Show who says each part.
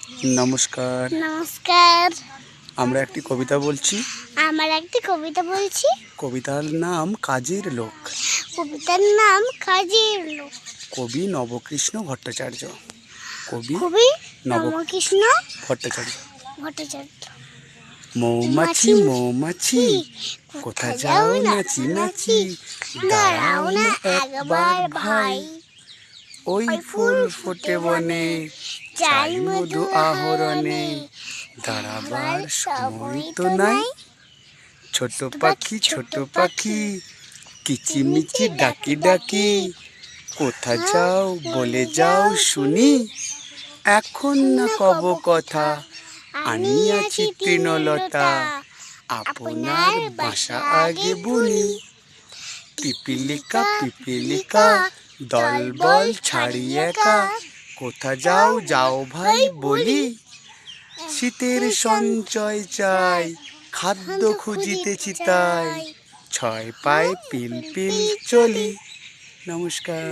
Speaker 1: নমস্কার।
Speaker 2: নমস্কার।
Speaker 1: আমরা একটি কবিতা বলছি। কবিতার নাম কাজের লোক। কবি নবকৃষ্ণ ভট্টাচার্য। ভট্টাচার্য। মৌমাছি মৌমাছি কোথা যাও নাচি নাচি, দাঁড়াও না একবার ভাই। ওই ফুল ফোটে বনে, চাই মধু আহরণে, দাঁড়াবার সময় তো নাই। ছোট পাখি কিচিমিচি ডাকি ডাকি, কোথা যাও বলে যাও শুনি। এখন না কব কথা, আনিয়াছি তৃণলতা, আপনার বাসা আগে বুনি। পিপিলিকা দল বল ছাড়ি একা, কোথা যাও যাও ভাই বলি। শীতের সঞ্চয় চাই, খাদ্য খুঁজিতেছি তাই, ছয় পায়ে পিল পিল চলি। নমস্কার।